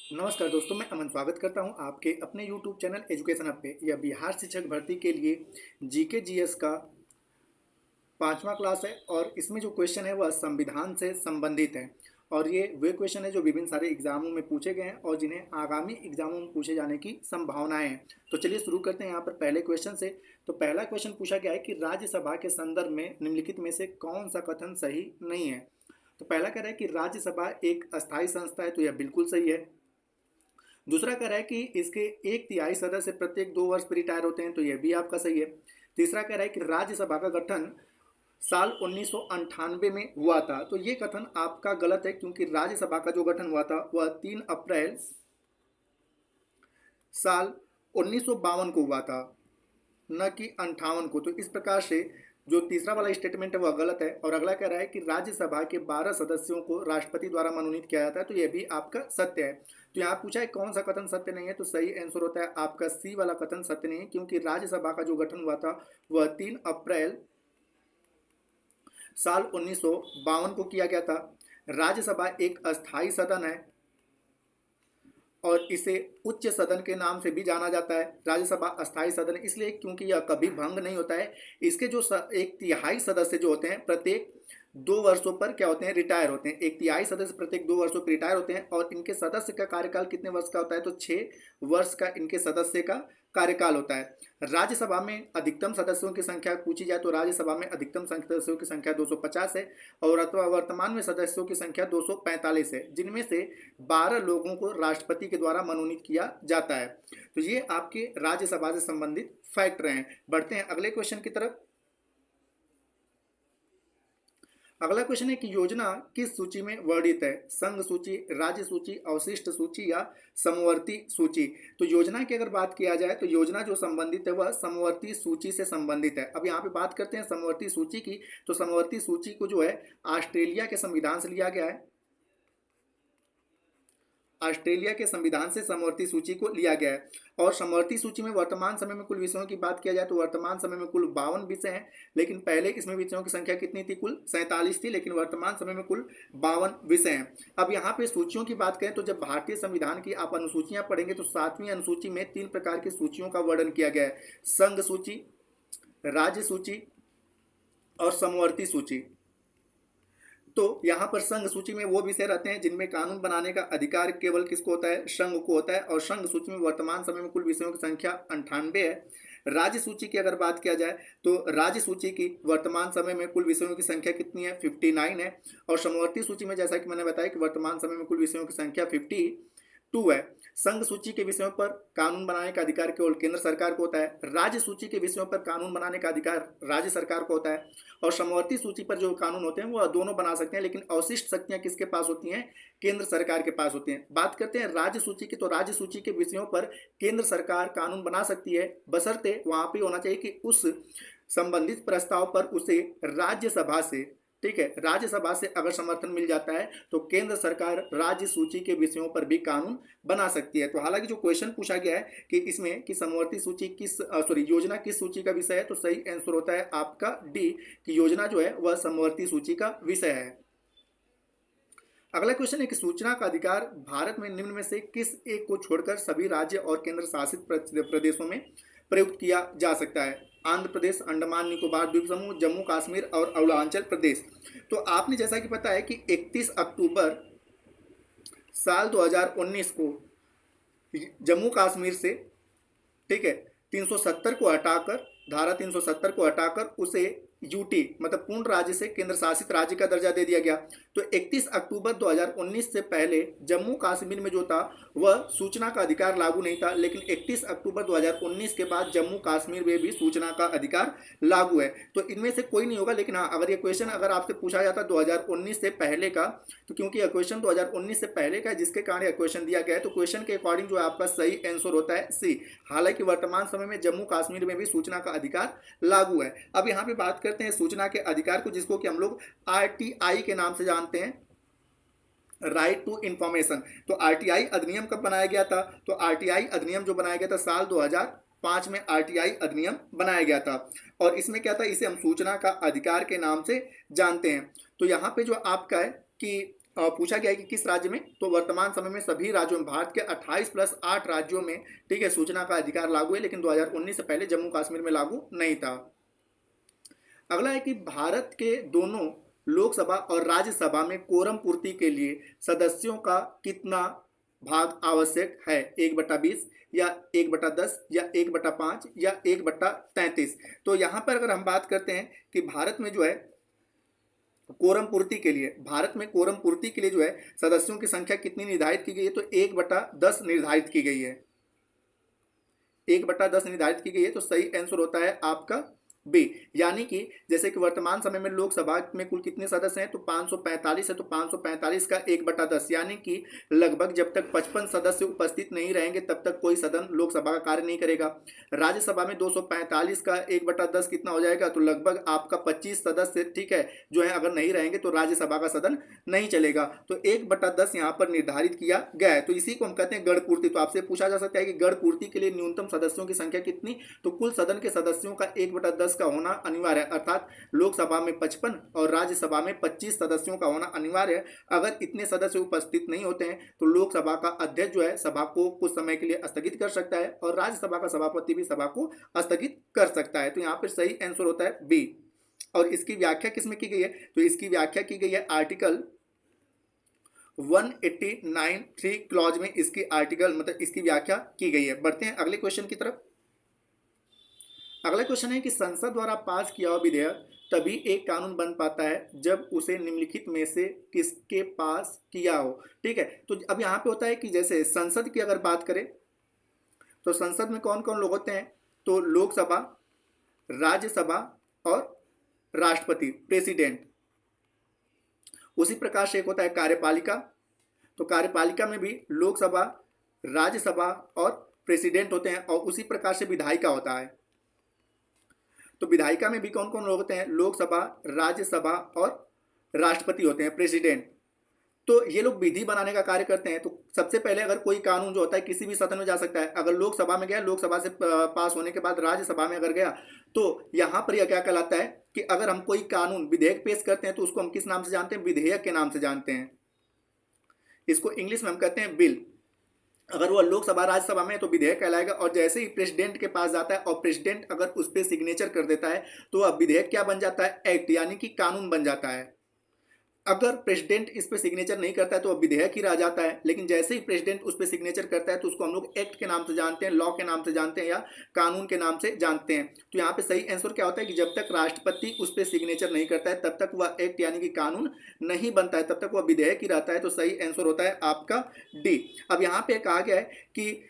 नमस्कार दोस्तों, मैं अमन स्वागत करता हूं आपके अपने YouTube चैनल एजुकेशन हब पे। यह बिहार शिक्षक भर्ती के लिए जीके जीएस का 5वां क्लास है और इसमें जो क्वेश्चन है वह संविधान से संबंधित है। और ये वे क्वेश्चन है जो विभिन्न सारे एग्जामों में पूछे गए हैं और जिन्हें आगामी एग्जामों में पूछे जाने की संभावनाएं हैं। तो चलिए शुरू करते हैं यहाँ पर पहले क्वेश्चन से। तो पहला क्वेश्चन पूछा गया है कि राज्यसभा के संदर्भ में निम्नलिखित में से कौन सा कथन सही नहीं है। तो पहला कह रहा है कि राज्यसभा एक अस्थायी संस्था है, तो यह बिल्कुल सही है। दूसरा कह रहा है कि इसके 1/3 सदस्य प्रत्येक 2 वर्ष पर रिटायर होते हैं, तो यह भी आपका सही है। तीसरा कह रहा है कि राज्यसभा का गठन साल 1998 में हुआ था, तो ये कथन आपका गलत है क्योंकि राज्यसभा का जो गठन हुआ था वह 3 अप्रैल साल 1952 को हुआ था, न कि 58 को। तो इस प्रकार से जो तीसरा वाला स्टेटमेंट है वह गलत है। और अगला कह रहा है कि राज्यसभा के 12 सदस्यों को राष्ट्रपति द्वारा मनोनीत किया जाता है, तो यह भी आपका सत्य है। तो यहाँ पूछा है कौन सा कथन सत्य नहीं है, तो सही आंसर होता है आपका सी वाला कथन सत्य नहीं है, क्योंकि राज्यसभा का जो गठन हुआ था वह 3 अप्रैल साल 1952 को किया गया था। राज्यसभा एक अस्थायी सदन है और इसे उच्च सदन के नाम से भी जाना जाता है। राज्यसभा अस्थायी सदन इसलिए क्योंकि यह कभी भंग नहीं होता है। इसके जो 1/3 सदस्य जो होते हैं प्रत्येक 2 वर्षों पर क्या होते हैं, रिटायर होते हैं। 1/3 सदस्य प्रत्येक 2 वर्षों पर रिटायर होते हैं और इनके सदस्य का कार्यकाल कितने वर्ष का होता है, तो 6 वर्ष का इनके सदस्य का कार्यकाल होता है। राज्यसभा में अधिकतम सदस्यों की संख्या पूछी जाए तो राज्यसभा में अधिकतम सदस्यों की संख्या 250 है और वर्तमान में सदस्यों की संख्या 245 है, जिनमें से 12 लोगों को राष्ट्रपति के द्वारा मनोनीत किया जाता है। तो ये आपके राज्यसभा से संबंधित फैक्ट रहे हैं। बढ़ते हैं अगले क्वेश्चन की तरफ। अगला क्वेश्चन है कि योजना किस सूची में वर्णित है, संघ सूची, राज्य सूची, अवशिष्ट सूची या समवर्ती सूची। तो योजना की अगर बात किया जाए तो योजना जो संबंधित है वह समवर्ती सूची से संबंधित है। अब यहाँ पे बात करते हैं समवर्ती सूची की। तो समवर्ती सूची को जो है ऑस्ट्रेलिया के संविधान से लिया गया है। ऑस्ट्रेलिया के संविधान से समवर्ती सूची को लिया गया है। और समवर्ती सूची में वर्तमान समय में कुल विषयों की बात किया जाए तो वर्तमान समय में कुल 52 विषय हैं, लेकिन पहले इसमें विषयों की संख्या कितनी थी, कुल 47 थी, लेकिन वर्तमान समय में कुल 52 विषय हैं। अब यहाँ पे सूचियों की बात करें तो जब भारतीय संविधान की आप अनुसूचियां पढ़ेंगे तो 7वीं अनुसूची में 3 प्रकार की सूचियों का वर्णन किया गया है, संघ सूची, राज्य सूची और समवर्ती सूची। तो यहाँ पर संघ सूची में वो विषय रहते हैं जिनमें कानून बनाने का अधिकार केवल किसको होता है, संघ को होता है। और संघ सूची में वर्तमान समय में कुल विषयों की संख्या 98 है। राज्य सूची की अगर बात किया जाए तो राज्य सूची की वर्तमान समय में कुल विषयों की संख्या कितनी है, 59 है। और समवर्ती सूची में जैसा कि मैंने बताया कि वर्तमान समय में कुल विषयों की संख्या 52 है। संघ सूची के विषयों पर कानून बनाने का अधिकार केवल केंद्र सरकार को होता है। राज्य सूची के विषयों पर कानून बनाने का अधिकार राज्य सरकार को होता है। और समवर्ती सूची पर जो कानून होते हैं वह दोनों बना सकते हैं, लेकिन अवशिष्ट शक्तियां किसके पास होती हैं, केंद्र सरकार के पास होती हैं। बात करते हैं राज्य सूची की, तो राज्य सूची के विषयों पर केंद्र सरकार कानून बना सकती है, बशर्ते वहां पर होना चाहिए कि उस संबंधित प्रस्ताव पर उसे राज्यसभा से, ठीक है, राज्यसभा से अगर समर्थन मिल जाता है तो केंद्र सरकार राज्य सूची के विषयों पर भी कानून बना सकती है। तो हालांकि जो क्वेश्चन पूछा गया है कि इसमें कि समवर्ती सूची योजना किस सूची का विषय है, तो सही आंसर होता है आपका डी कि योजना जो है वह समवर्ती सूची का विषय है। अगला क्वेश्चन है कि सूचना का अधिकार भारत में निम्न में से किस एक को छोड़कर सभी राज्य और केंद्र शासित प्रदेशों में प्रयुक्त किया जा सकता है, आंध्र प्रदेश, अंडमान निकोबार द्वीप समूह, जम्मू कश्मीर और अरुणाचल प्रदेश। तो आपने जैसा कि पता है कि 31 अक्टूबर साल 2019 को जम्मू कश्मीर से, ठीक है, 370 को हटाकर, धारा 370 को हटाकर उसे यूटी मतलब पूर्ण राज्य से केंद्र शासित राज्य का दर्जा दे दिया गया। तो 31 अक्टूबर 2019 से पहले जम्मू कश्मीर में जो था वह सूचना का अधिकार लागू नहीं था, लेकिन 31 अक्टूबर 2019 के बाद जम्मू कश्मीर में भी सूचना का अधिकार लागू है। तो इनमें से कोई नहीं होगा, लेकिन हाँ अगर ये क्वेश्चन अगर आपसे पूछा जाता 2019 से पहले का, तो क्योंकि यह क्वेश्चन 2019 से पहले का है जिसके कारण यह क्वेश्चन दिया गया है, तो क्वेश्चन के अकॉर्डिंग जो आपका सही आंसर होता है सी। हालांकि वर्तमान समय में जम्मू कश्मीर में भी सूचना का अधिकार लागू है। अब यहाँ पे बात करते हैं सूचना के अधिकार को, जिसको कि हम लोग आरटीआई के नाम से जानते हैं, राइट टू इंफॉर्मेशन। तो आरटीआई अधिनियम कब बनाया गया था, तो आरटीआई अधिनियम जो बनाया गया था साल 2005 में आरटीआई अधिनियम बनाया गया था। और इसमें क्या था, इसे हम सूचना का अधिकार के नाम से जानते हैं। तो यहाँ पे जो आपका है कि पूछा गया है कि किस राज्य में, तो वर्तमान समय में सभी राज्यों में, भारत के 28 प्लस 8 राज्यों में, ठीक है, सूचना का अधिकार लागू है, लेकिन 2019 से पहले जम्मू कश्मीर में लागू नहीं था। अगला है कि भारत के दोनों लोकसभा और राज्यसभा में कोरम पूर्ति के लिए सदस्यों का कितना भाग आवश्यक है, 1/20 या 1/10 या 1/5 या 1/33। तो यहाँ पर अगर हम बात करते हैं कि भारत में जो है कोरम पूर्ति के लिए, भारत में कोरम पूर्ति के लिए जो है सदस्यों की संख्या कितनी निर्धारित की गई है, तो 1/10 निर्धारित की गई है, 1/10 निर्धारित की गई है। तो सही आंसर होता है आपका बी। यानी कि जैसे कि वर्तमान समय में लोकसभा में कुल कितने सदस्य हैं, तो 545 है, तो 545 का 1/10 यानी कि लगभग जब तक 55 सदस्य उपस्थित नहीं रहेंगे तब तक कोई सदन लोकसभा का कार्य नहीं करेगा। राज्यसभा में 245 का 1/10 कितना हो जाएगा, तो लगभग आपका 25 सदस्य, ठीक है, जो है अगर नहीं रहेंगे तो राज्यसभा का सदन नहीं चलेगा। तो 1/10 यहाँ पर निर्धारित किया गया है। तो इसी को हम कहते हैं गढ़ पूर्ति। तो आपसे पूछा जा सकता है कि गढ़ पूर्ति के लिए न्यूनतम सदस्यों की संख्या कितनी, तो कुल सदन के सदस्यों का 1/10 का होना अनिवार्य है, अर्थात लोकसभा में 55 और राज्यसभा में 25 सदस्यों का होना अनिवार्य है। अगर इतने सदस्य उपस्थित नहीं होते हैं तो लोकसभा का अध्यक्ष जो है सभा को कुछ समय के लिए स्थगित कर सकता है और राज्यसभा का सभापति भी सभा को स्थगित कर सकता है। तो यहाँ पर सही आंसर होता है बी। और इसकी व्याख्या किसमें की गई है, तो इसकी व्याख्या की गई है आर्टिकल 189(3) क्लॉज में, इसकी आर्टिकल मतलब इसकी व्याख्या की गई है। बढ़ते हैं अगले क्वेश्चन की तरफ। अगला क्वेश्चन है कि संसद द्वारा पास किया हुआ विधेयक तभी एक कानून बन पाता है जब उसे निम्नलिखित में से किसके पास किया हो। ठीक है, तो अब यहाँ पे होता है कि जैसे संसद की अगर बात करें तो संसद में कौन कौन लोग होते हैं, तो लोकसभा, राज्यसभा और राष्ट्रपति, प्रेसिडेंट। उसी प्रकार से एक होता है कार्यपालिका, तो कार्यपालिका में भी लोकसभा, राज्यसभा और प्रेसिडेंट होते हैं। और उसी प्रकार से विधायिका होता है, तो विधायिका में भी कौन कौन लोग होते हैं, लोकसभा, राज्यसभा और राष्ट्रपति होते हैं, प्रेसिडेंट। तो ये लोग विधि बनाने का कार्य करते हैं। तो सबसे पहले अगर कोई कानून जो होता है किसी भी सदन में जा सकता है, अगर लोकसभा में गया, लोकसभा से पास होने के बाद राज्यसभा में अगर गया, तो यहाँ पर यह क्या कहलाता है कि अगर हम कोई कानून विधेयक पेश करते हैं तो उसको हम किस नाम से जानते हैं, विधेयक के नाम से जानते हैं। इसको इंग्लिश में हम कहते हैं बिल। अगर वो लोकसभा राज्यसभा में है तो विधेयक कहलाएगा, और जैसे ही प्रेसिडेंट के पास जाता है और प्रेसिडेंट अगर उस पर सिग्नेचर कर देता है तो अब विधेयक क्या बन जाता है, एक्ट, यानी कि कानून बन जाता है। अगर प्रेसिडेंट इस पे सिग्नेचर नहीं करता है तो अब विधेयक ही रह जाता है, लेकिन जैसे ही प्रेसिडेंट उस पे सिग्नेचर करता है तो उसको हम लोग एक्ट के नाम से जानते हैं, लॉ के नाम से जानते हैं या कानून के नाम से जानते हैं। तो यहाँ पे सही आंसर क्या होता है कि जब तक राष्ट्रपति उस पे सिग्नेचर नहीं करता है तब तक वह एक्ट यानी कि कानून नहीं बनता है, तब तक वह विधेयक ही रहता है। तो सही आंसर होता है आपका डी। अब यहाँ पे कहा गया है कि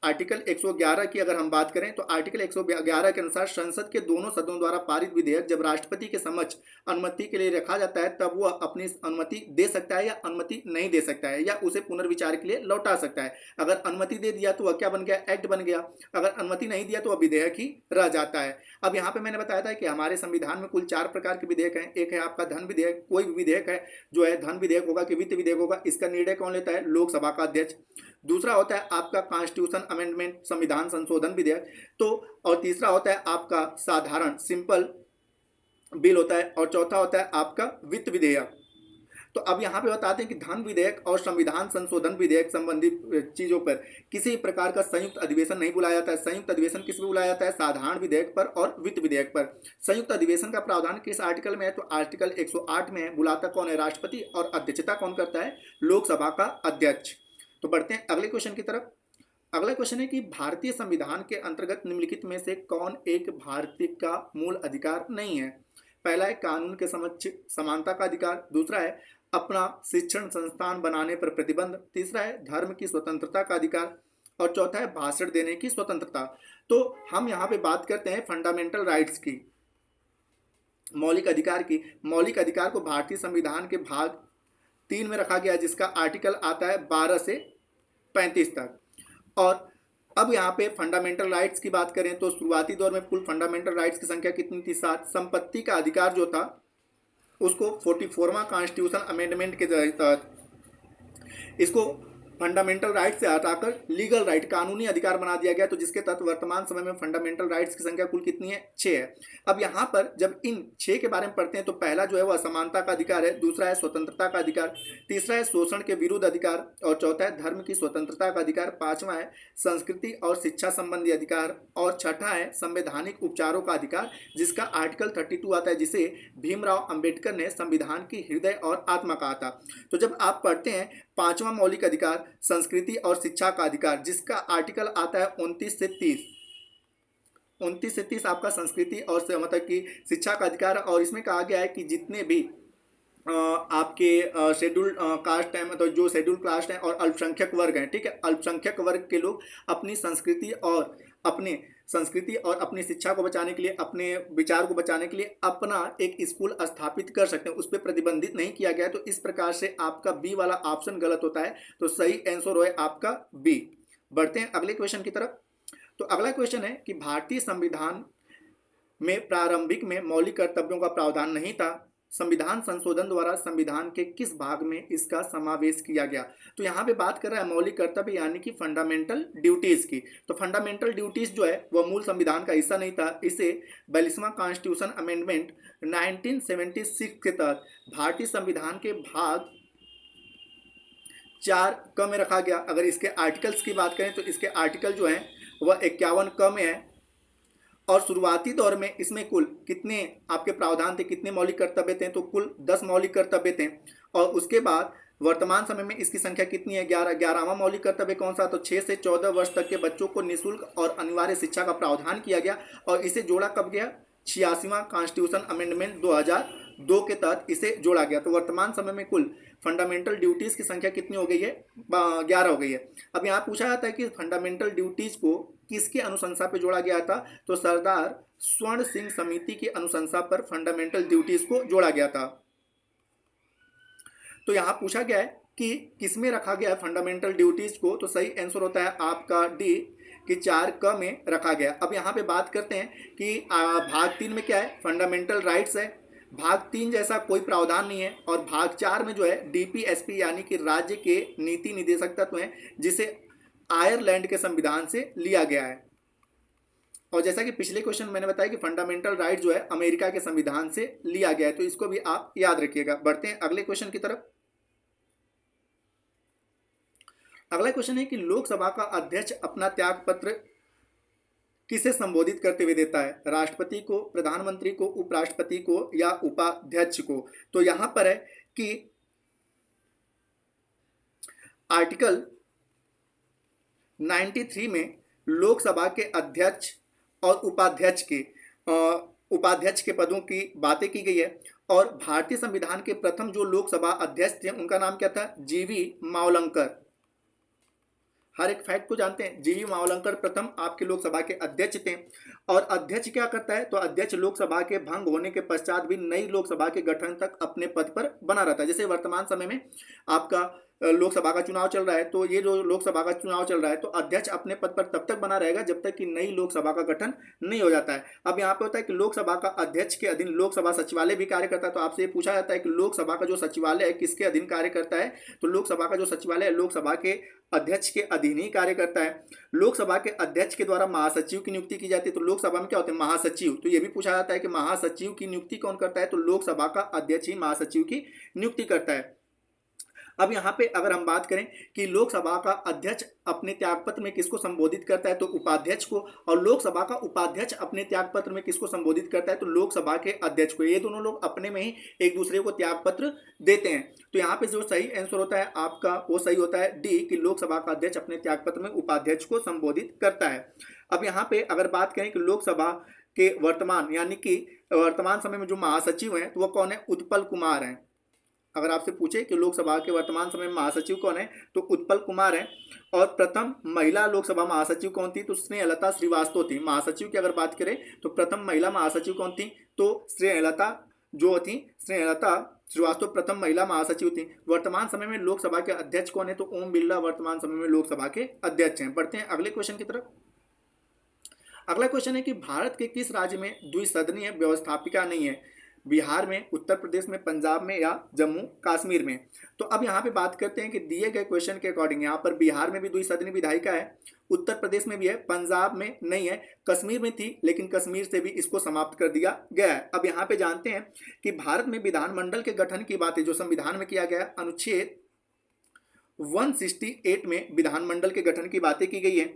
आर्टिकल 111 की अगर हम बात करें तो आर्टिकल 111 के अनुसार संसद के दोनों सदनों द्वारा पारित विधेयक जब राष्ट्रपति के समक्ष अनुमति के लिए रखा जाता है तब वह अपनी अनुमति दे सकता है या अनुमति नहीं दे सकता है, या उसे पुनर्विचार के लिए लौटा सकता है। अगर अनुमति दे दिया तो वह क्या बन गया, एक्ट बन गया। अगर अनुमति नहीं दिया तो वह विधेयक ही रह जाता है। अब यहाँ पे मैंने बताया था कि हमारे संविधान में कुल 4 प्रकार के विधेयक हैं। एक है आपका धन विधेयक, कोई भी विधेयक है जो है धन विधेयक होगा कि वित्त विधेयक होगा, इसका निर्णय कौन लेता है, लोकसभा का अध्यक्ष। दूसरा होता है आपका कॉन्स्टिट्यूशन अमेंडमेंट, संविधान संशोधन विधेयक। तो और तीसरा होता है आपका साधारण सिंपल बिल होता है, और चौथा होता है आपका वित्त विधेयक। तो अब यहाँ पे बताते हैं कि धन विधेयक और संविधान संशोधन विधेयक संबंधी चीजों पर किसी प्रकार का संयुक्त अधिवेशन नहीं बुलाया जाता है। संयुक्त अधिवेशन किस पर बुलाया जाता है, साधारण विधेयक पर और वित्त विधेयक पर। संयुक्त अधिवेशन का प्रावधान किस आर्टिकल में है, तो आर्टिकल 108 में है। बुलाता कौन है, राष्ट्रपति, और अध्यक्षता कौन करता है, लोकसभा का अध्यक्ष। तो बढ़ते हैं अगले क्वेश्चन की तरफ। अगला क्वेश्चन है कि भारतीय संविधान के अंतर्गत निम्नलिखित में से कौन एक भारतीय का मूल अधिकार नहीं है। पहला है कानून के समक्ष समानता का अधिकार, दूसरा है अपना शिक्षण संस्थान बनाने पर प्रतिबंध, तीसरा है धर्म की स्वतंत्रता का अधिकार, और चौथा है भाषण देने की स्वतंत्रता। तो हम यहाँ पे बात करते हैं फंडामेंटल राइट्स की, मौलिक अधिकार की। मौलिक अधिकार को भारतीय संविधान के भाग 3 में रखा गया, जिसका आर्टिकल आता है 12 से 35 तक। और अब यहाँ पे फंडामेंटल राइट्स की बात करें तो शुरुआती दौर में कुल फंडामेंटल राइट्स की संख्या कितनी थी, 7। संपत्ति का अधिकार जो था उसको 44वां कॉन्स्टिट्यूशन अमेंडमेंट के तहत इसको फंडामेंटल राइट से हटाकर लीगल राइट कानूनी अधिकार बना दिया गया, तो जिसके तहत वर्तमान समय में फंडामेंटल राइट्स की संख्या कुल कितनी है? 6 है। अब यहाँ पर जब इन 6 के बारे में पढ़ते हैं तो पहला जो है वह असमानता का अधिकार है, दूसरा है स्वतंत्रता का अधिकार, तीसरा है शोषण के विरुद्ध अधिकार, और चौथा है धर्म की स्वतंत्रता का अधिकार, पांचवा है संस्कृति और शिक्षा संबंधी अधिकार, और छठा है संवैधानिक उपचारों का अधिकार, जिसका आर्टिकल 32 आता है, जिसे भीमराव अंबेडकर ने संविधान की हृदय और आत्मा कहा था। तो जब आप पढ़ते हैं पांचवा मौलिक अधिकार संस्कृति और शिक्षा का अधिकार, जिसका आर्टिकल आता है 29 से 30 आपका संस्कृति और मतलब कि शिक्षा का अधिकार, और इसमें कहा गया है कि जितने भी आपके शेड्यूल्ड कास्ट हैं, मतलब जो शेड्यूल्ड कास्ट हैं और अल्पसंख्यक वर्ग हैं, ठीक है, अल्पसंख्यक वर्ग के लोग अपनी संस्कृति और अपनी शिक्षा को बचाने के लिए, अपने विचार को बचाने के लिए अपना एक स्कूल स्थापित कर सकते हैं, उस पर प्रतिबंधित नहीं किया गया। तो इस प्रकार से आपका बी वाला ऑप्शन गलत होता है, तो सही आंसर है आपका बी। बढ़ते हैं अगले क्वेश्चन की तरफ। तो अगला क्वेश्चन है कि भारतीय संविधान में प्रारंभिक में मौलिक कर्तव्यों का प्रावधान नहीं था, संविधान संशोधन द्वारा संविधान के किस भाग में इसका समावेश किया गया? तो यहाँ पे बात कर रहा है मौलिक कर्तव्य यानी कि फंडामेंटल ड्यूटीज की। तो फंडामेंटल ड्यूटीज जो है वह मूल संविधान का हिस्सा नहीं था, इसे 42वां कॉन्स्टिट्यूशन अमेंडमेंट 1976 के तहत भारतीय संविधान के भाग 4 क में रखा गया। अगर इसके आर्टिकल्स की बात करें तो इसके आर्टिकल जो हैं वह 51 क में है, और शुरुआती दौर में इसमें कुल कितने आपके प्रावधान थे, कितने मौलिक कर्तव्य थे? तो कुल 10 मौलिक कर्तव्य थे। और उसके बाद वर्तमान समय में इसकी संख्या कितनी है? 11वां मौलिक कर्तव्य कौन सा? तो 6 से 14 वर्ष तक के बच्चों को निःशुल्क और अनिवार्य शिक्षा का प्रावधान किया गया, और इसे जोड़ा कब गया? 86वां कॉन्स्टिट्यूशन अमेंडमेंट 2002 के तहत इसे जोड़ा गया। तो वर्तमान समय में कुल फंडामेंटल ड्यूटीज की संख्या कितनी हो गई है? 11 हो गई है। अब यहाँ पूछा जाता है कि फंडामेंटल ड्यूटीज को किसकी अनुशंसा पे जोड़ा गया था? तो सरदार स्वर्ण सिंह समिति की अनुशंसा पर फंडामेंटल ड्यूटीज को जोड़ा गया था। तो यहाँ पूछा गया है कि किसमें रखा गया है फंडामेंटल ड्यूटीज को? तो सही आंसर होता है आपका डी कि 4 क में रखा गया। अब यहाँ पे बात करते हैं कि भाग 3 में क्या है? फंडामेंटल राइट्स है। भाग 3 जैसा कोई प्रावधान नहीं है, और भाग 4 में जो है डीपीएसपी यानी कि राज्य के नीति निदेशक तत्व हैं, जिसे आयरलैंड के संविधान से लिया गया है। और जैसा कि पिछले क्वेश्चन मैंने बताया कि फंडामेंटल राइट जो है अमेरिका के संविधान से लिया गया है, तो इसको भी आप याद रखिएगा। बढ़ते हैं अगले क्वेश्चन की तरफ। अगला क्वेश्चन है कि लोकसभा का अध्यक्ष अपना त्याग पत्र किसे संबोधित करते हुए देता है? राष्ट्रपति को, प्रधानमंत्री को, उपराष्ट्रपति को, या उपाध्यक्ष को? तो यहां पर है कि आर्टिकल 93 में लोकसभा के अध्यक्ष और उपाध्यक्ष के पदों की बातें की गई है, और भारतीय संविधान के प्रथम जो लोकसभा अध्यक्ष थे उनका नाम क्या था? जीवी मावलंकर। हर एक फैक्ट को जानते हैं, जीवी मावलंकर प्रथम आपके लोकसभा के अध्यक्ष थे। और अध्यक्ष क्या करता है? तो अध्यक्ष लोकसभा के भंग होने के पश्चात भी नई लोकसभा के गठन तक अपने पद पर बना रहता है। जैसे वर्तमान समय में आपका लोकसभा का चुनाव चल रहा है, तो ये जो लोकसभा का चुनाव चल रहा है तो अध्यक्ष अपने पद पर तब तक बना रहेगा जब तक कि नई लोकसभा का गठन नहीं हो जाता है। अब यहाँ पे होता है कि लोकसभा का अध्यक्ष के अधीन लोकसभा सचिवालय भी कार्य करता है। तो आपसे ये पूछा जाता है कि लोकसभा का जो सचिवालय है किसके अधीन कार्य करता है? तो लोकसभा का जो सचिवालय है लोकसभा के अध्यक्ष के अधीन ही कार्य करता है। लोकसभा के अध्यक्ष के द्वारा महासचिव की नियुक्ति की जाती है। तो लोकसभा में क्या होते हैं? महासचिव। तो ये भी पूछा जाता है कि महासचिव की नियुक्ति कौन करता है? तो लोकसभा का अध्यक्ष ही महासचिव की नियुक्ति करता है। अब यहाँ पे अगर हम बात करें कि लोकसभा का अध्यक्ष अपने त्यागपत्र में किसको संबोधित करता है? तो उपाध्यक्ष को। और लोकसभा का उपाध्यक्ष अपने त्यागपत्र में किसको संबोधित करता है? तो लोकसभा के अध्यक्ष को। ये दोनों लोग अपने में ही एक दूसरे को त्यागपत्र देते हैं। तो यहाँ पे जो सही आंसर होता है आपका वो सही होता है डी कि लोकसभा का अध्यक्ष अपने त्यागपत्र में उपाध्यक्ष को संबोधित करता है। अब यहाँ पे अगर बात करें कि लोकसभा के वर्तमान समय में जो महासचिव हैं तो वो कौन है? उत्पल कुमार हैं। अगर आपसे पूछे कि लोकसभा के वर्तमान समय में महासचिव कौन है तो उत्पल कुमार है। और प्रथम महिला लोकसभा महासचिव कौन थी? तो स्नेहलता श्रीवास्तव थी। महासचिव की अगर बात करें तो प्रथम महिला महासचिव कौन थी? तो स्नेहलता श्रीवास्तव प्रथम महिला महासचिव थी। वर्तमान समय में लोकसभा के अध्यक्ष कौन है? तो ओम बिरला वर्तमान समय में लोकसभा के अध्यक्ष हैं। बढ़ते हैं अगले क्वेश्चन की तरफ। अगला क्वेश्चन है कि भारत के किस राज्य में द्विसदनीय व्यवस्थापिका नहीं है? बिहार में, उत्तर प्रदेश में, पंजाब में या जम्मू कश्मीर में। तो अब यहाँ पे बात करते हैं कि दिए गए क्वेश्चन के अकॉर्डिंग यहाँ पर बिहार में भी द्विसदनी विधायिका है, उत्तर प्रदेश में भी है, पंजाब में नहीं है, कश्मीर में थी लेकिन कश्मीर से भी इसको समाप्त कर दिया गया है। अब यहाँ पे जानते हैं कि भारत में विधानमंडल के गठन की बातें जो संविधान में किया गया है, अनुच्छेद 168 में विधानमंडल के गठन की बातें की गई है।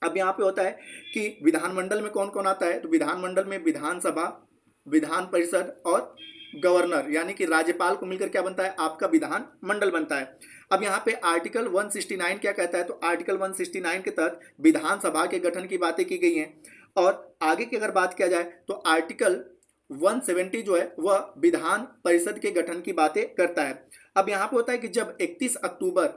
अब यहाँ पे होता है कि विधानमंडल में कौन कौन आता है, तो विधानमंडल में विधानसभा, विधान परिषद और गवर्नर यानी कि राज्यपाल को मिलकर क्या बनता है, आपका विधान मंडल बनता है। अब यहाँ पे आर्टिकल 169 क्या कहता है, तो आर्टिकल 169 के तहत विधानसभा के गठन की बातें की गई हैं। और आगे की अगर बात किया जाए तो आर्टिकल 170 जो है वह विधान परिषद के गठन की बातें करता है। अब यहाँ पे होता है कि जब 31 अक्टूबर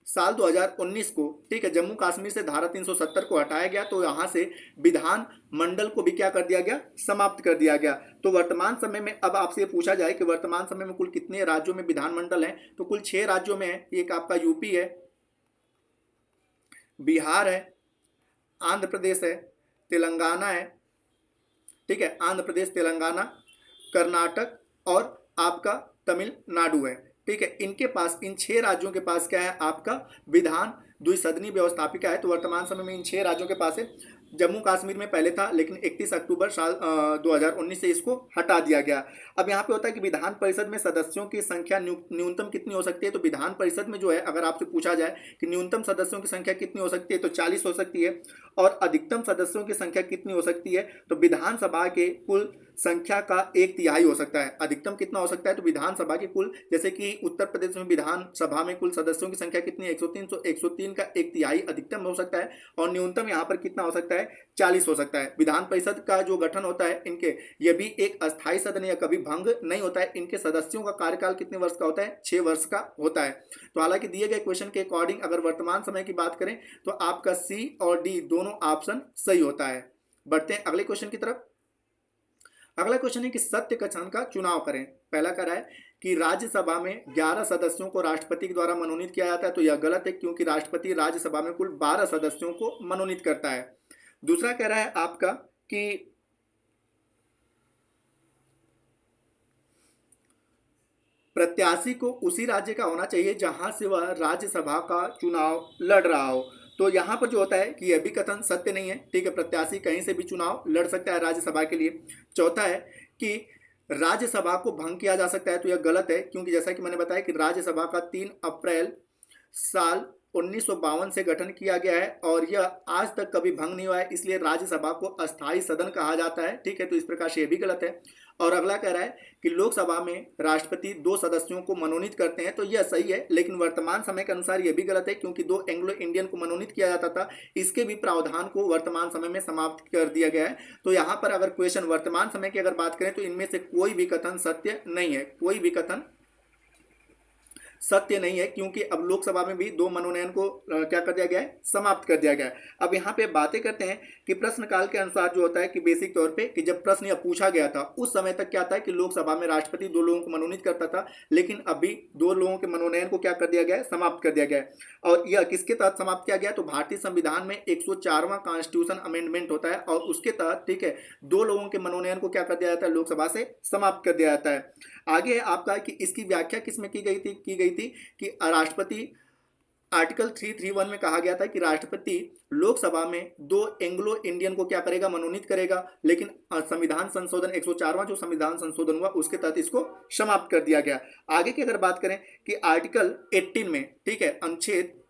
साल 2019 को, ठीक है, जम्मू कश्मीर से धारा 370 को हटाया गया तो यहाँ से विधान मंडल को भी क्या कर दिया गया, समाप्त कर दिया गया। तो वर्तमान समय में अब आपसे पूछा जाए कि वर्तमान समय में कुल कितने राज्यों में विधानमंडल हैं, तो कुल 6 राज्यों में है। एक आपका यूपी है, बिहार है, आंध्र प्रदेश है, तेलंगाना है, ठीक है, आंध्र प्रदेश, तेलंगाना, कर्नाटक और आपका तमिलनाडु है, ठीक है। इनके पास, इन 6 राज्यों के पास क्या है, आपका विधान द्विसदनी व्यवस्थापिका है। तो वर्तमान समय में इन 6 राज्यों के पास है। जम्मू कश्मीर में पहले था लेकिन 31 अक्टूबर साल 2019 से इसको हटा दिया गया। अब यहाँ पे होता है कि विधान परिषद में सदस्यों की संख्या न्यूनतम कितनी हो सकती है, तो विधान परिषद में जो है अगर आपसे पूछा जाए कि न्यूनतम सदस्यों की संख्या कितनी हो सकती है, तो 40 हो सकती है। और अधिकतम सदस्यों की संख्या कितनी हो सकती है, तो विधानसभा के कुल संख्या का 1/3 हो सकता है। अधिकतम कितना हो सकता है, तो विधानसभा की कुल, जैसे कि उत्तर प्रदेश में विधानसभा में कुल सदस्यों की संख्या कितनी है, 103, तो 103 का 1/3 अधिकतम हो सकता है। और न्यूनतम यहाँ पर कितना हो सकता है, 40 हो सकता है। विधान परिषद का जो गठन होता है इनके, यह भी एक अस्थायी सदन या कभी भंग नहीं होता है। इनके सदस्यों का कार्यकाल कितने वर्ष का होता है, 6 वर्ष का होता है। तो हालांकि दिए गए क्वेश्चन के अकॉर्डिंग अगर वर्तमान समय की बात करें तो आपका सी और डी दोनों ऑप्शन सही होता है। बढ़ते हैं अगले क्वेश्चन की तरफ। अगला क्वेश्चन है कि सत्य कथन का चुनाव करें। पहला कह रहा है कि राज्यसभा में 11 सदस्यों को राष्ट्रपति के द्वारा मनोनीत किया जाता है, तो यह गलत है क्योंकि राष्ट्रपति राज्यसभा में कुल 12 सदस्यों को मनोनीत करता है। दूसरा कह रहा है आपका कि प्रत्याशी को उसी राज्य का होना चाहिए जहां से वह राज्यसभा का चुनाव लड़ रहा हो। तो यहाँ पर जो होता है कि यह भी कथन सत्य नहीं है, ठीक है, प्रत्याशी कहीं से भी चुनाव लड़ सकता है राज्यसभा के लिए। चौथा है कि राज्यसभा को भंग किया जा सकता है, तो यह गलत है क्योंकि जैसा कि मैंने बताया कि राज्यसभा का 3 अप्रैल साल 1952 से गठन किया गया है और यह आज तक कभी भंग नहीं हुआ है, इसलिए राज्यसभा को अस्थायी सदन कहा जाता है, ठीक है। तो इस प्रकार से यह भी गलत है। और अगला कह रहा है कि लोकसभा में राष्ट्रपति 2 सदस्यों को मनोनीत करते हैं, तो यह सही है, लेकिन वर्तमान समय के अनुसार यह भी गलत है क्योंकि 2 एंग्लो इंडियन को मनोनीत किया जाता था। इसके भी प्रावधान को वर्तमान समय में समाप्त कर दिया गया है। तो यहाँ पर अगर क्वेश्चन वर्तमान समय की अगर बात करें तो इनमें से कोई भी कथन सत्य नहीं है, कोई भी कथन सत्य नहीं है क्योंकि अब लोकसभा में भी 2 मनोनयन को क्या कर दिया गया है, समाप्त कर दिया गया है। अब यहाँ पे बातें करते हैं कि प्रश्नकाल के अनुसार जो होता है कि बेसिक तौर पे कि जब प्रश्न यह पूछा गया था उस समय तक क्या था कि लोकसभा में राष्ट्रपति 2 लोगों को मनोनीत करता था, लेकिन अभी 2 लोगों के मनोनयन को क्या कर दिया गया है, समाप्त कर दिया गया है। और यह किसके तहत समाप्त किया गया, तो भारतीय संविधान में 104वां कॉन्स्टिट्यूशन अमेंडमेंट होता है और उसके तहत, ठीक है, 2 लोगों के मनोनयन को क्या कर दिया जाता है, लोकसभा से समाप्त कर दिया जाता है। आगे आपका कि इसकी व्याख्या किसमें की गई थी कि राष्ट्रपति, आर्टिकल 331 में कहा गया था कि राष्ट्रपति लोकसभा में 2 एंग्लो इंडियन को क्या करेगा, मनोनीत करेगा, लेकिन संविधान संशोधन 104वां जो संविधान संशोधन हुआ उसके तहत इसको समाप्त कर दिया गया। आगे की अगर बात करें कि आर्टिकल 18 में, ठीक है, अनुच्छेद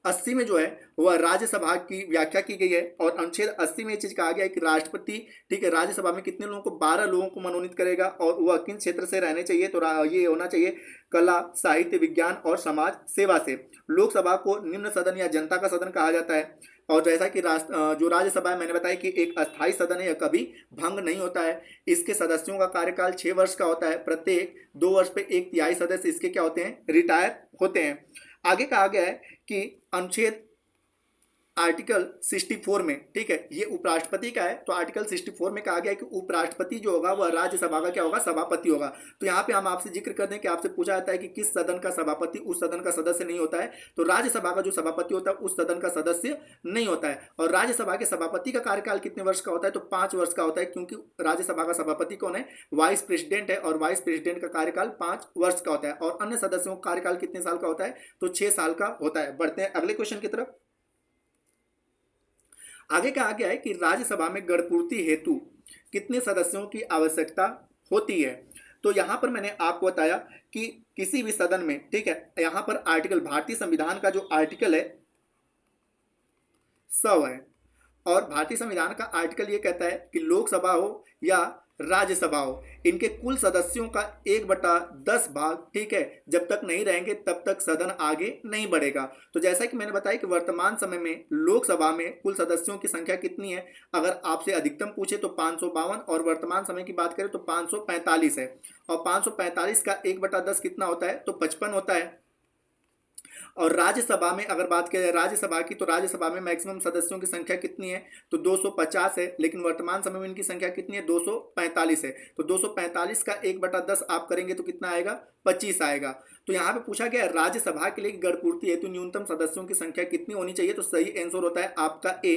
80 में जो है वह राज्यसभा की व्याख्या की गई है और अनुच्छेद 80 में ये चीज कहा गया है कि राष्ट्रपति, ठीक है, राज्यसभा में कितने लोगों को, 12 लोगों को मनोनीत करेगा और वह किन क्षेत्र से रहने चाहिए, तो ये होना चाहिए कला, साहित्य, विज्ञान और समाज सेवा से। लोकसभा को निम्न सदन या जनता का सदन कहा जाता है और जैसा कि जो राज्यसभा है मैंने बताया कि एक अस्थायी सदन है, यह कभी भंग नहीं होता है। इसके सदस्यों का कार्यकाल 6 वर्ष का होता है, प्रत्येक 2 वर्ष पे 1/3 सदस्य इसके क्या होते हैं, रिटायर होते हैं। आगे कहा गया है कि अनुच्छेद आर्टिकल 64 में, ठीक है, ये उपराष्ट्रपति का है, तो आर्टिकल 64 में कहा गया है कि उपराष्ट्रपति जो होगा वह राज्यसभा का क्या होगा, सभापति होगा। तो यहाँ पे हम आपसे जिक्र कर दें कि आपसे पूछा जाता है कि किस सदन का सभापति उस सदन का सदस्य नहीं होता है, तो राज्यसभा का जो सभापति होता है उस सदन का सदस्य नहीं होता है। और राज्यसभा के सभापति का कार्यकाल कितने वर्ष का होता है, तो 5 वर्ष का होता है, क्योंकि राज्यसभा का सभापति कौन है, वाइस प्रेसिडेंट है, और वाइस प्रेसिडेंट का कार्यकाल 5 वर्ष का होता है। और अन्य सदस्यों का कार्यकाल कितने साल का होता है, तो 6 साल का होता है। बढ़ते हैं अगले क्वेश्चन की तरफ। आगे कहा गया है कि राज्यसभा में गणपूर्ति हेतु कितने सदस्यों की आवश्यकता होती है। तो यहां पर मैंने आपको बताया कि किसी भी सदन में, ठीक है, यहां पर आर्टिकल, भारतीय संविधान का जो आर्टिकल है 100 है, और भारतीय संविधान का आर्टिकल ये कहता है कि लोकसभा हो या राज्यसभा हो, इनके कुल सदस्यों का 1/10 भाग, ठीक है, जब तक नहीं रहेंगे तब तक सदन आगे नहीं बढ़ेगा। तो जैसा कि मैंने बताया कि वर्तमान समय में लोकसभा में कुल सदस्यों की संख्या कितनी है, अगर आपसे अधिकतम पूछे तो 552, और वर्तमान समय की बात करें तो 545 है। और 545 का 1/10 कितना होता है, तो 55 होता है। और राज्यसभा में अगर बात की जाए राज्यसभा की, तो राज्यसभा में मैक्सिमम सदस्यों की संख्या कितनी है, तो 250 है, लेकिन वर्तमान समय में इनकी संख्या कितनी है, 245 है। तो 245 का 1/10 आप करेंगे तो कितना आएगा, 25 आएगा। तो यहाँ पे पूछा गया राज्यसभा के लिए गणपूर्ति हेतु न्यूनतम सदस्यों की संख्या कितनी होनी चाहिए, तो सही आंसर होता है आपका ए,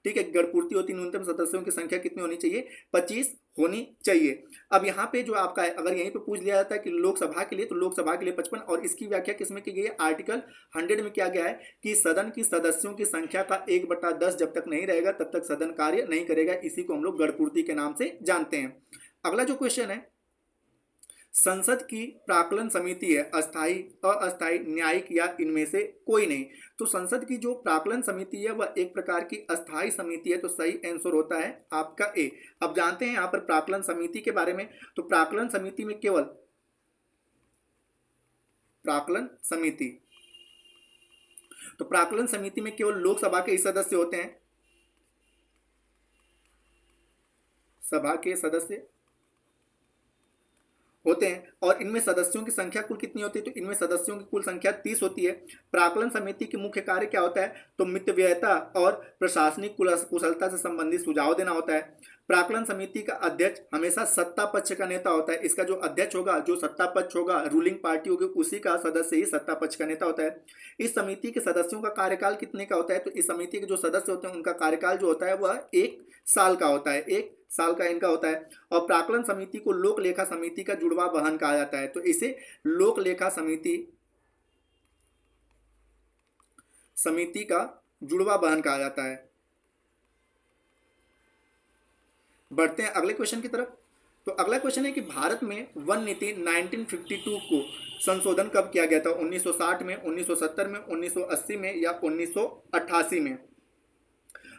ठीक है, गणपूर्ति होती न्यूनतम सदस्यों की संख्या कितनी होनी चाहिए, 25 होनी चाहिए। अब यहाँ पे जो आपका है, अगर यहीं पे पूछ लिया जाता है कि लोकसभा के लिए, तो लोकसभा के लिए 55, और इसकी व्याख्या किसमें की गई है, आर्टिकल 100 में क्या गया है कि सदन की सदस्यों की संख्या का 1/10 जब तक नहीं रहेगा तब तक सदन कार्य नहीं करेगा। इसी को हम लोग गणपूर्ति के नाम से जानते हैं। अगला जो क्वेश्चन है, संसद की प्राक्कलन समिति है अस्थाई, अस्थाई, न्यायिक या इनमें से कोई नहीं। तो संसद की जो प्राक्कलन समिति है वह एक प्रकार की अस्थाई समिति है, तो सही आंसर होता है आपका ए। अब जानते हैं यहाँ पर प्राक्कलन समिति के बारे में। तो प्राक्कलन समिति में केवल प्राक्कलन समिति, तो प्राक्कलन समिति में केवल लोकसभा के ही सदस्य होते हैं, सभा के सदस्य होते हैं, और इनमें सदस्यों की संख्या कुल कितनी होती है, तो इनमें सदस्यों की कुल संख्या 30 होती है। प्राक्कलन समिति के मुख्य कार्य क्या होता है, तो मितव्ययता और प्रशासनिक कुशलता से संबंधित सुझाव देना होता है। प्राक्कलन समिति का अध्यक्ष हमेशा सत्ता पक्ष का नेता होता है। इसका जो अध्यक्ष होगा, जो सत्ता पक्ष होगा, रूलिंग पार्टी होगी, उसी का सदस्य ही सत्ता पक्ष का नेता होता है। इस समिति के सदस्यों का कार्यकाल कितने का होता है, तो इस समिति के जो सदस्य होते हैं उनका कार्यकाल जो होता है वह 1 साल का होता है, 1 साल का इनका होता है। और प्राक्कलन समिति को लोक लेखा समिति का जुड़वा वाहन कहा जाता है, तो इसे लोक लेखा समिति का जुड़वा वाहन कहा जाता है। बढ़ते हैं अगले क्वेश्चन की तरफ। तो अगला क्वेश्चन है कि भारत में वन नीति 1952 को संशोधन कब किया गया था, 1960 में, 1970 में, 1980 में या 1988 में।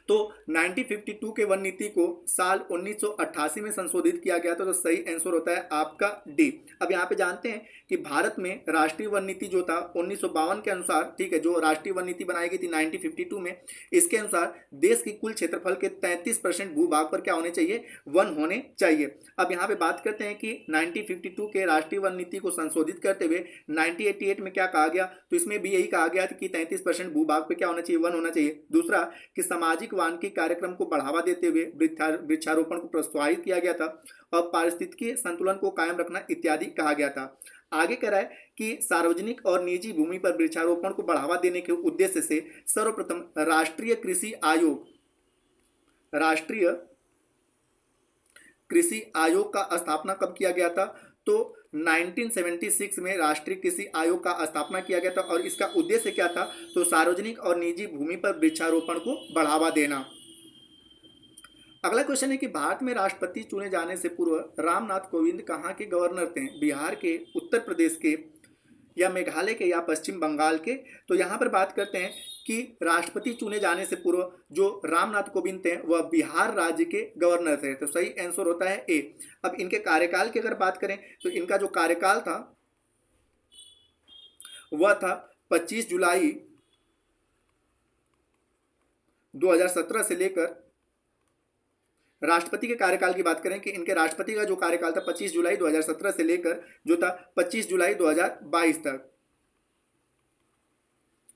तो 1952 के वन नीति को साल 1988 में संशोधित किया गया था, तो सही आंसर होता है आपका डी। अब यहाँ पे जानते हैं कि भारत में राष्ट्रीय वन नीति जो था 1952 के अनुसार, ठीक है, जो राष्ट्रीय वन नीति बनाई गई थी 1952 में, इसके अनुसार देश की कुल क्षेत्रफल के 33% भूभाग पर क्या होने चाहिए, वन होने चाहिए। अब यहाँ पे बात करते हैं कि 1952 के राष्ट्रीय वन नीति को संशोधित करते हुए 1988 में क्या कहा गया, तो इसमें भी यही कहा गया था कि 33% भूभाग पे क्या होना चाहिए, वन होना चाहिए। दूसरा कि सामाजिक वानिकी कार्यक्रम को बढ़ावा देते हुए वृक्षारोपण को प्रोत्साहित किया गया था, और पारिस्थितिकीय संतुलन को कायम रखना इत्यादि कहा गया था। आगे कह रहा है कि सार्वजनिक और निजी भूमि पर वृक्षारोपण को बढ़ावा देने के उद्देश्य से सर्वप्रथम राष्ट्रीय कृषि आयोग का स्थापना कब किया गया था, तो 1976 में राष्ट्रीय कृषि आयोग का स्थापना किया गया था, और इसका उद्देश्य क्या था, तो सार्वजनिक और निजी भूमि पर वृक्षारोपण को बढ़ावा देना। अगला क्वेश्चन है कि भारत में राष्ट्रपति चुने जाने से पूर्व रामनाथ कोविंद कहाँ के गवर्नर थे, बिहार के, उत्तर प्रदेश के, या मेघालय के, या पश्चिम बंगाल के। तो यहाँ पर बात करते हैं कि राष्ट्रपति चुने जाने से पूर्व जो रामनाथ कोविंद थे वह बिहार राज्य के गवर्नर थे, तो सही आंसर होता है ए। अब इनके कार्यकाल की अगर बात करें तो इनका जो कार्यकाल था वह था 25 जुलाई 2017 से लेकर, राष्ट्रपति के कार्यकाल की बात करें कि इनके राष्ट्रपति का जो कार्यकाल था 25 जुलाई 2017 से लेकर जो था 25 जुलाई 2022 तक।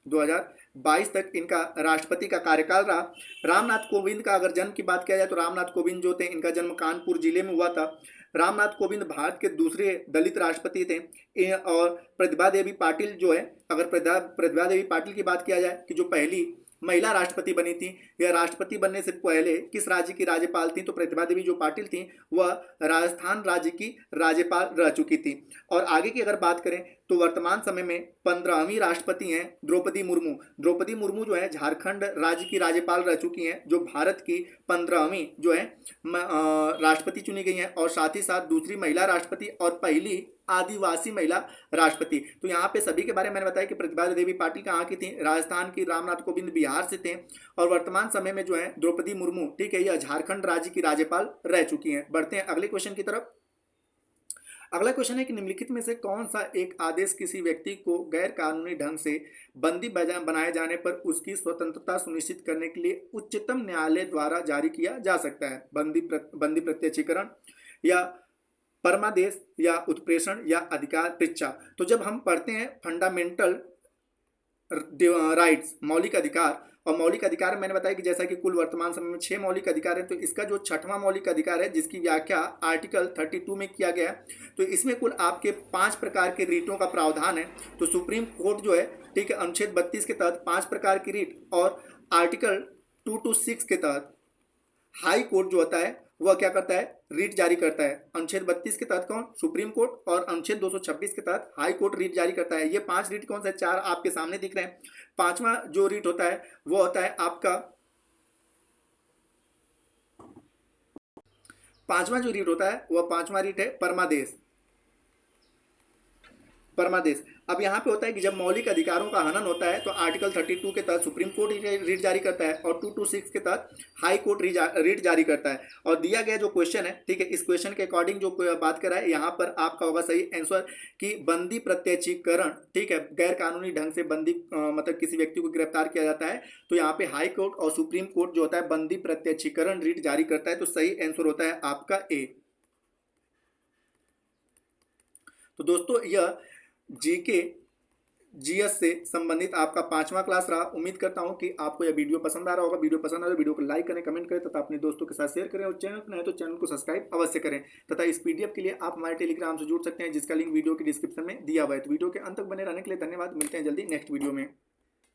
2022 तक इनका राष्ट्रपति का कार्यकाल रहा। रामनाथ कोविंद का अगर जन्म की बात किया जाए तो रामनाथ कोविंद जो थे इनका जन्म कानपुर जिले में हुआ था। रामनाथ कोविंद भारत के दूसरे दलित राष्ट्रपति थे। और प्रतिभा देवी पाटिल जो है, अगर प्रतिभा देवी पाटिल की बात किया जाए कि जो पहली महिला राष्ट्रपति बनी थी, यह राष्ट्रपति बनने से पहले किस राज्य की राज्यपाल थी, तो प्रतिभा देवी जो पाटिल थी वह राजस्थान राज्य की राज्यपाल रह चुकी थी। और आगे की अगर बात करें तो वर्तमान समय में 15वीं राष्ट्रपति हैं द्रौपदी मुर्मू। द्रौपदी मुर्मू जो है झारखंड राज्य की राज्यपाल रह चुकी हैं, जो भारत की 15वीं जो है राष्ट्रपति चुनी गई हैं, और साथ ही साथ दूसरी महिला राष्ट्रपति और पहली आदिवासी महिला राष्ट्रपति। तो यहाँ पे सभी के बारे में मैंने बताया कि प्रतिभा देवी पाटिल कहाँ की थी, राजस्थान की, रामनाथ कोविंद बिहार से थे, और वर्तमान समय में जो है द्रौपदी मुर्मू, ठीक है, यह झारखंड राज्य की राज्यपाल रह चुकी हैं। बढ़ते हैं अगले क्वेश्चन की तरफ। अगला क्वेश्चन है कि निम्नलिखित में से कौन सा एक आदेश किसी व्यक्ति को गैर कानूनी ढंग से बंदी बनाए जाने पर उसकी स्वतंत्रता सुनिश्चित करने के लिए उच्चतम न्यायालय द्वारा जारी किया जा सकता है? बंदी प्रत्यक्षीकरण या परमादेश या उत्प्रेषण या अधिकार पृच्छा। तो जब हम पढ़ते हैं फंडामेंटल राइट्स, मौलिक अधिकार, और मौलिक अधिकार मैंने बताया कि जैसा कि कुल वर्तमान समय में 6 मौलिक अधिकार है, तो इसका जो 6वां मौलिक अधिकार है जिसकी व्याख्या आर्टिकल 32 में किया गया है, तो इसमें कुल आपके 5 प्रकार के रीटों का प्रावधान है। तो सुप्रीम कोर्ट जो है, ठीक है, अनुच्छेद 32 के तहत 5 प्रकार की रीट, और आर्टिकल 226 के तहत हाई कोर्ट जो होता है वह क्या करता है, रीट जारी करता है। अनुच्छेद 32 के तहत कौन, सुप्रीम कोर्ट, और अनुच्छेद 226 के तहत हाई कोर्ट रीट जारी करता है। ये 5 रीट कौन सा है, 4 आपके सामने दिख रहे हैं। 5वां जो रीट होता है वो होता है आपका, 5वां जो रीट होता है वह 5वां रीट है परमादेश। परमादेश। अब यहाँ पे होता है कि जब मौलिक अधिकारों का हनन होता है तो आर्टिकल 32 के तहत सुप्रीम कोर्ट रीट जारी करता है, और 226 के तहत हाई कोर्ट रीट जारी करता है। और दिया गया जो क्वेश्चन है, ठीक है, इस क्वेश्चन के अकॉर्डिंग जो बात कर रहा है यहाँ पर आपका होगा सही आंसर कि बंदी प्रत्यक्षीकरण, ठीक है, गैर कानूनी ढंग से बंदी मतलब किसी व्यक्ति को गिरफ्तार किया जाता है तो यहाँ पे हाई कोर्ट और सुप्रीम कोर्ट जो होता है बंदी प्रत्यक्षीकरण रीट जारी करता है। तो सही आंसर होता है आपका ए। तो दोस्तों यह जीके जीएस से संबंधित आपका 5वां क्लास रहा। उम्मीद करता हूं कि आपको यह वीडियो पसंद आ रहा होगा। वीडियो पसंद आए तो वीडियो को लाइक करें, कमेंट करें तथा अपने दोस्तों के साथ शेयर करें, और चैनल पर नए तो चैनल को सब्सक्राइब अवश्य करें। तथा इस पीडीएफ के लिए आप हमारे टेलीग्राम से जुड़ सकते हैं जिसका लिंक वीडियो की डिस्क्रिप्शन में दिया हुआ है। तो वीडियो के अंत तक बने रहने के लिए धन्यवाद। मिलते हैं जल्दी नेक्स्ट वीडियो में।